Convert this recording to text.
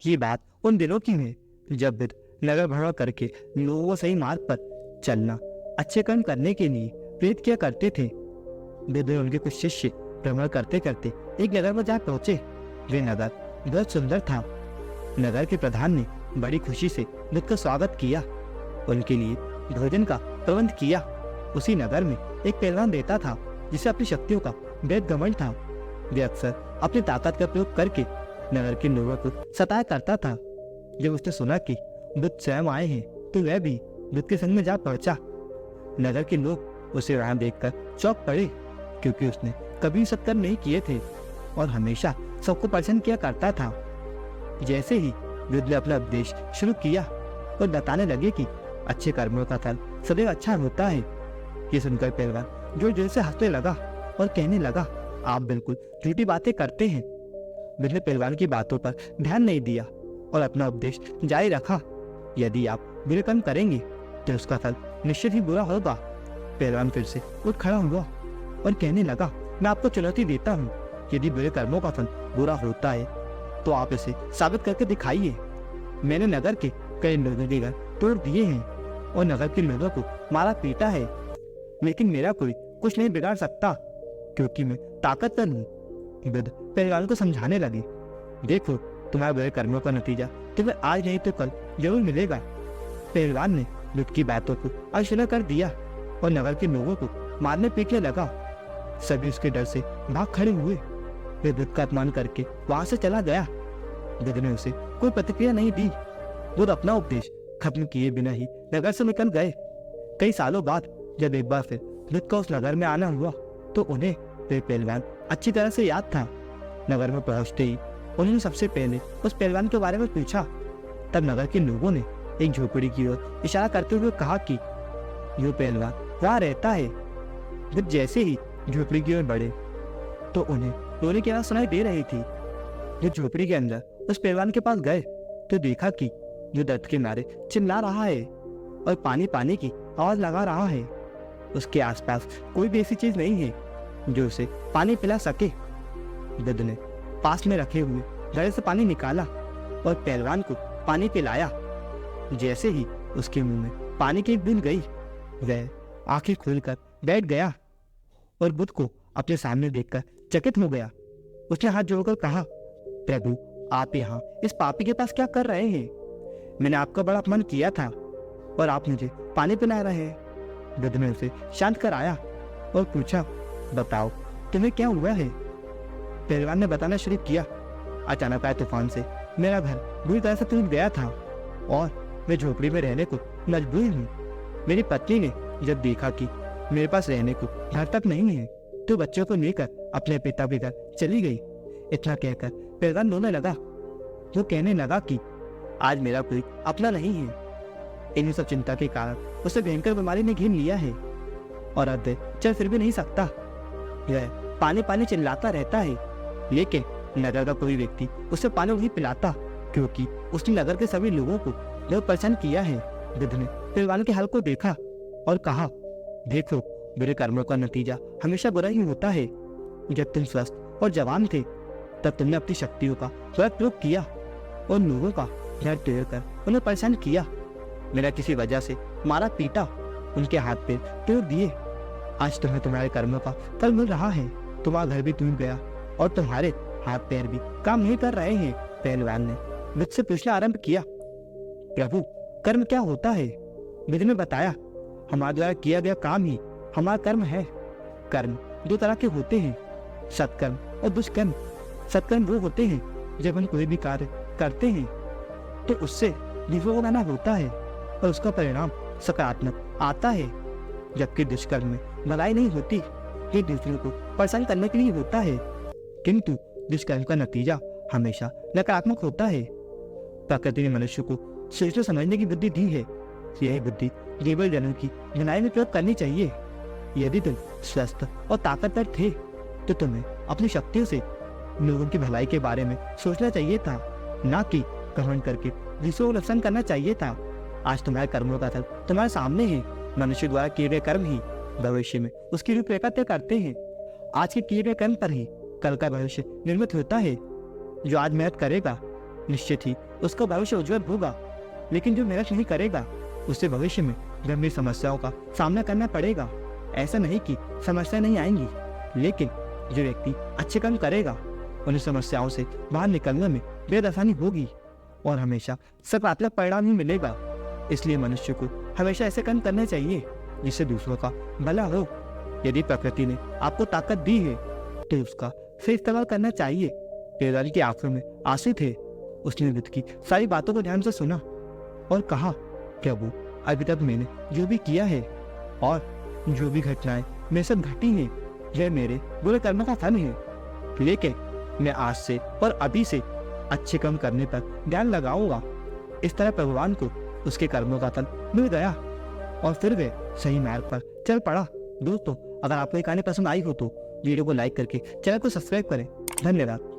ये बात उन दिनों की है जब बुद्ध नगर भ्रमण करके लोगों को सही मार्ग पर चलना, अच्छे कर्म करने के लिए प्रेरित किया करते थे। बुद्ध और उनके कुछ शिष्य भ्रमण करते करते एक नगर में जा पहुंचे। वे नगर बहुत सुंदर था। नगर के प्रधान ने बड़ी खुशी से बुद्ध का स्वागत किया, उनके लिए भोजन का प्रबंध किया। उसी नगर में एक पहलवान रहता था जिसे अपनी शक्तियों का बेहद घमंड था। वे अक्सर अपनी ताकत का प्रयोग करके नगर के लोगों को सताया करता था। जब उसने सुना कि बुद्ध स्वयं आए हैं तो वह भी बुद्ध के संग में जा पहुंचा। नगर के लोग उसे वहां देखकर चौंक पड़े, क्योंकि उसने कभी सत्कर्म नहीं किए थे और हमेशा सबको प्रसन्न किया करता था। जैसे ही बुद्ध ने अपना उपदेश शुरू किया और बताने लगे कि अच्छे कर्मों का फल सदैव अच्छा होता है, ये सुनकर पहलवान जोर जोर से हंसने लगा और कहने लगा, आप बिल्कुल झूठी बातें करते हैं। बुद्ध ने पहलवान की बातों पर ध्यान नहीं दिया और अपना उपदेश जारी रखा, यदि आप बुरे कर्म करेंगे तो उसका फल निश्चित ही बुरा होगा। पहलवान फिर से उठ खड़ा हुआ और कहने लगा, मैं आपको चुनौती देता हूँ, यदि बुरे कर्मों का फल बुरा होता है तो आप इसे साबित करके दिखाइए। मैंने नगर के कई लोगों के घर तोड़ दिए हैं और नगर के लोगों को मारा पीटा है, लेकिन मेरा कोई कुछ नहीं बिगाड़ सकता, क्योंकि मैं ताकतवर हूँ। बुद्ध पहलवान को समझाने लगे, देखो, तुम्हारे बुरे कर्मों का नतीजा तुम्हें आज नहीं तो कल जरूर मिलेगा। पहलवान ने बुद्ध की बातों को अवहेलना कर दिया और नगर के लोगों को मारने पीटने लगा। सभी उसके डर से भाग खड़े हुए। वे बुद्ध का अपमान करके वहां से चला गया। बुद्ध ने उसे कोई प्रतिक्रिया नहीं दी। बुद्ध अपना उपदेश खत्म किए बिना ही नगर से निकल गए। कई सालों बाद जब एक बार फिर बुद्ध का उस नगर में आना हुआ तो उन्हें वे पहलवान अच्छी तरह से याद था। नगर में पहुंचते ही उन्होंने सबसे पहले उस पहलवान के बारे में पूछा। तब नगर के लोगों ने एक झोपड़ी की ओर इशारा करते हुए कहा कि यो पहलवान वहां रहता है। बुद्ध जैसे ही झोपड़ी की ओर बढ़े तो उन्हें रोने की आवाज सुनाई दे रही थी। जो झोपड़ी के अंदर उस पहलवान के पास गए तो देखा कि जो दर्द के मारे चिल्ला रहा है और पानी पानी की आवाज लगा रहा है। उसके आसपास कोई भी ऐसी चीज नहीं है जो उसे पानी पिला सके। बुद्ध ने पास में रखे हुए घड़े से पानी निकाला और पहलवान को पानी पिलाया। जैसे ही उसके मुंह में पानी की एक बूंद गई, वह आंखें खोलकर बैठ गया और बुद्ध को अपने सामने देखकर चकित हो गया। उसने हाथ जोड़कर कहा, प्रभु, आप यहाँ इस पापी के पास क्या कर रहे हैं? मैंने आपका बड़ा अपमान किया था और आप मुझे पानी पिला रहे हैं। बुद्ध ने उसे शांत कराया और पूछा, बताओ तुम्हें क्या हुआ है? पहलवान ने बताना शुरू किया, अचानक आए तूफान से मेरा घर बुरी तरह से टूट गया था और मैं झोपड़ी में रहने को मजबूर हूँ। मेरी पत्नी ने जब देखा कि मेरे पास रहने को घर तक नहीं है तो बच्चों को लेकर अपने पिता के घर चली गई। इतना कहकर पहलवान रोने लगा। वो कहने लगा कि आज मेरा कोई अपना नहीं है। इन्हीं सब चिंता के कारण उसे भयंकर बीमारी ने घेर लिया है और अब चल फिर भी नहीं सकता। यह पानी पानी चिल्लाता रहता है, लेकिन नगर का कोई व्यक्ति उसे पानी नहीं पिलाता, क्योंकि उसने नगर के सभी लोगों को बहुत परेशान किया है। बुद्ध ने पहलवान के हाल को देखा और कहा, देखो, बुरे कर्मों का नतीजा हमेशा बुरा ही होता है। जब तुम स्वस्थ और जवान थे तब तुमने अपनी शक्तियों का गलत प्रयोग किया और लोगों का ध्यान तोड़कर उन्हें परेशान किया। मेरा किसी वजह से मारा पीटा, उनके हाथ पैर तोड़ दिए। आज तुम्हें तुम्हारे कर्मों का फल मिल रहा है। तुम्हारा घर भी टूट गया और तुम्हारे हाथ पैर भी काम नहीं कर रहे हैं। पहलवान ने बुद्ध से पूछना आरंभ किया, प्रभु, कर्म क्या होता है? बुद्ध ने बताया, हमारे द्वारा किया गया काम ही हमारा कर्म है। कर्म दो तरह के होते हैं, सत्कर्म और दुष्कर्म। सत्कर्म वो होते हैं जब हम कोई भी कार्य करते हैं तो उससे विफल होना होता है और उसका परिणाम सकारात्मक आता है, जबकि दुष्कर्म में भलाई नहीं होती, ये दूसरों को परेशान करने के लिए होता है। किंतु दुष्कर्म का नतीजा हमेशा नकारात्मक होता है। प्रकृति ने मनुष्य को सोचने समझने की बुद्धि दी है। यही बुद्धि केवल जनों की भलाई में प्रयोग करनी चाहिए। यदि तुम स्वस्थ और ताकतवर थे तो तुम्हें अपनी शक्तियों से लोगों की भलाई के बारे में सोचना चाहिए था, ना कि घमंड करके दूसरों को नुकसान करना चाहिए था। आज तुम्हारे कर्मों का फल तुम्हारे सामने है। मनुष्य द्वारा किए गए कर्म ही भविष्य में उसकी रूपरेखा तय करते हैं। आज के किए गए कर्म पर ही कल का भविष्य निर्मित होता है। जो आज मेहनत करेगा निश्चित ही उसका भविष्य उज्जवल होगा। लेकिन जो मेहनत नहीं करेगा उसे भविष्य में गंभीर समस्याओं का सामना करना पड़ेगा। ऐसा नहीं कि समस्या नहीं आएंगी, लेकिन जो व्यक्ति अच्छे काम करेगा उन्हें समस्याओं से बाहर निकलने में बेहद आसानी होगी और हमेशा सकारात्मक परिणाम ही मिलेगा। इसलिए मनुष्य को हमेशा ऐसे कर्म करने चाहिए जिससे दूसरों का भला हो। यदि प्रकृति ने आपको ताकत दी है तो उसका सही इस्तेमाल करना चाहिए। तेजाली की आंखों में आंसू थे। उसने विद की सारी बातों को ध्यान से सुना और कहा, प्रभु, अभी तक मैंने जो भी किया है और जो भी घटनाएं मेरे साथ घटी हैं यह मेरे बुरे कर्म का फल है, लेकिन मैं आज से और अभी से अच्छे काम करने पर ध्यान लगाऊंगा। इस तरह भगवान को उसके कर्मों का फल मिल गया और फिर वे सही मार्ग पर चल पड़ा। दोस्तों, अगर आपको ये कहानी पसंद आई हो तो वीडियो को लाइक करके चैनल को सब्सक्राइब करें। धन्यवाद।